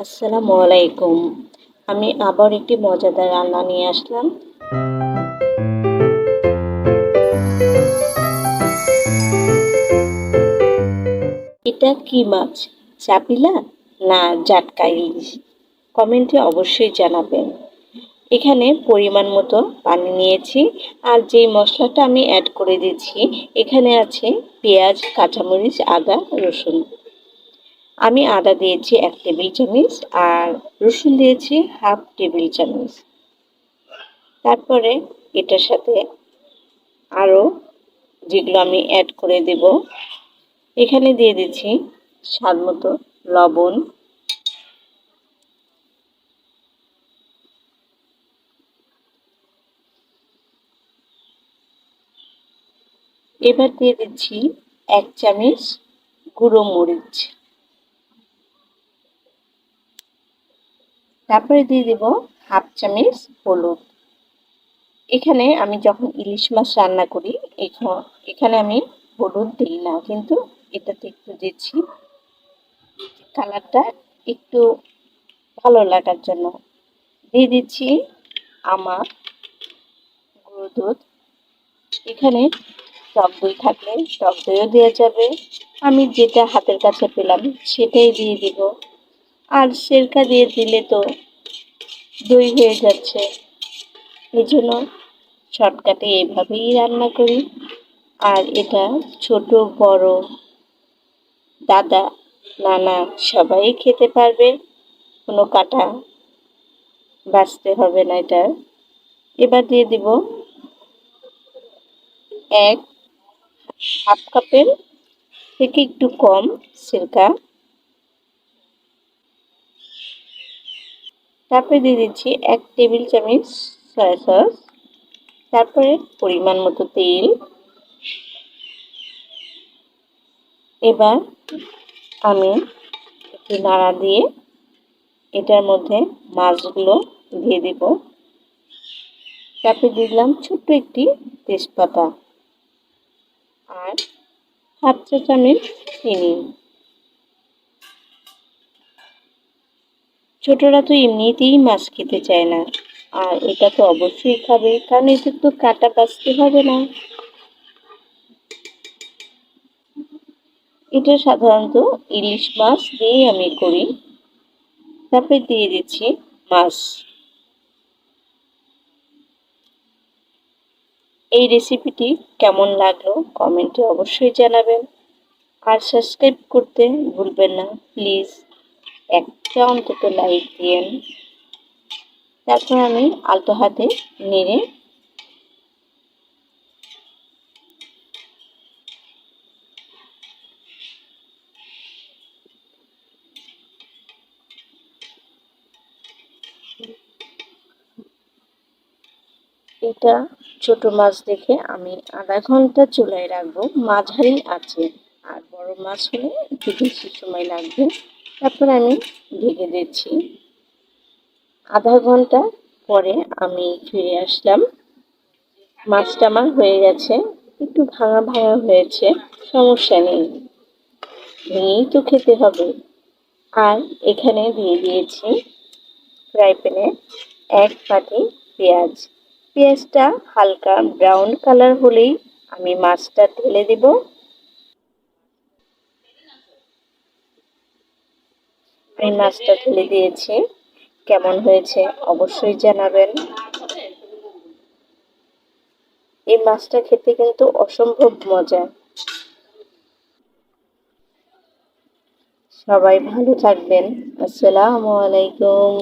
আসসালামু আলাইকুম। আমি আবার একটি মজাদার রান্না নিয়ে আসলাম। এটা কি মাছ? চাপিলা না জাটকা ইলিশ? কমেন্টে অবশ্যই জানাবেন। এখানে পরিমাণ মতো পানি নিয়েছি আর যেই মশলাটা আমি অ্যাড করে দিচ্ছি এখানে আছে পেঁয়াজ, কাঁচামরিচ, আদা, রসুন। আমি আদা দিয়েছি 1 টেবিল চামচ আর রসুন দিয়েছি হাফ টেবিল চামচ। তারপরে এটার সাথে আরও যেগুলো আমি অ্যাড করে দেব, এখানে দিয়ে দিচ্ছি স্বাদ মতো লবণ, এবার দিয়ে দিচ্ছি 1 চামচ গুঁড়ো মরিচ, তারপরে দিয়ে দেব হাফ চামচ হলুদ। এখানে আমি যখন ইলিশ মাছ রান্না করি এখানে আমি হলুদ দিই না, কিন্তু এটাতে একটু দিচ্ছি কালারটা একটু ভালো লাগার জন্য। দিয়ে দিচ্ছি আমার গুঁড়ো দুধ। এখানে টক দই থাকলে টক দইও দেওয়া যাবে, আমি যেটা হাতের কাছে পেলাম সেটাই দিয়ে দিব। আর সিরকা দিয়ে দিলে তো দই হয়ে যাচ্ছে, এই জন্য শর্টকাটে এভাবেই রান্না করি। আর এটা ছোট বড় দাদা নানা সবাই খেতে পারবে, কোনো কাটা বাছতে হবে না এটা। এবার দিয়ে দিব এক হাফ কাপের থেকে একটু কম সিরকা, তারপরে দিয়ে দিচ্ছি 1 টেবিল চামচ সয়া সস, তারপরে পরিমাণ মতো তেল। এবার আমি একটু নাড়া দিয়ে এটার মধ্যে মাছগুলো দিয়ে দিব। তারপরে দিলাম ছোট্ট একটি তেজপাতা আর হাফ চা চামচ চিনি। ছোটরা তো এমনিতেই মাছ খেতে চায় না, আর এটা তো অবশ্যই খাবে কারণ এতে তো কাটা বাছতে হবে না। এটা সাধারণত ইলিশ মাছ দিয়েই আমি করি। তারপরে দিয়ে দিচ্ছি মাছ। এই রেসিপিটি কেমন লাগলো কমেন্টে অবশ্যই জানাবেন, আর সাবস্ক্রাইব করতে ভুলবেন না প্লিজ। একটা অন্তত লাইক দিয়েন। তারপর আমি আলতো হাতে নেড়ে এটা ছোট মাছ দেখে আমি আধা ঘন্টা চুলায় রাখবো মাঝারি আছে, আর বড় মাছ হলে একটু বেশি সময় লাগবে। তারপর আমি ঢেকে দিচ্ছি। আধা ঘন্টা পরে আমি ফিরে আসলাম। মাছটা আমার হয়ে গেছে, একটু ভাঙা ভাঙা হয়েছে, সমস্যা নেই, ভেঙেই তো খেতে হবে। আর এখানে দিয়ে দিয়েছি ফ্রাই প্যানে 1 বাটি পেঁয়াজ। পেঁয়াজটা হালকা ব্রাউন কালার হলেই আমি মাছটা ঢেলে দেব। আমি মাছটা ঢেলে দিয়েছি, কেমন হয়েছে অবশ্যই জানাবেন। এই মাছটা খেতে কিন্তু অসম্ভব মজা। সবাই ভালো থাকবেন। আসসালামু আলাইকুম।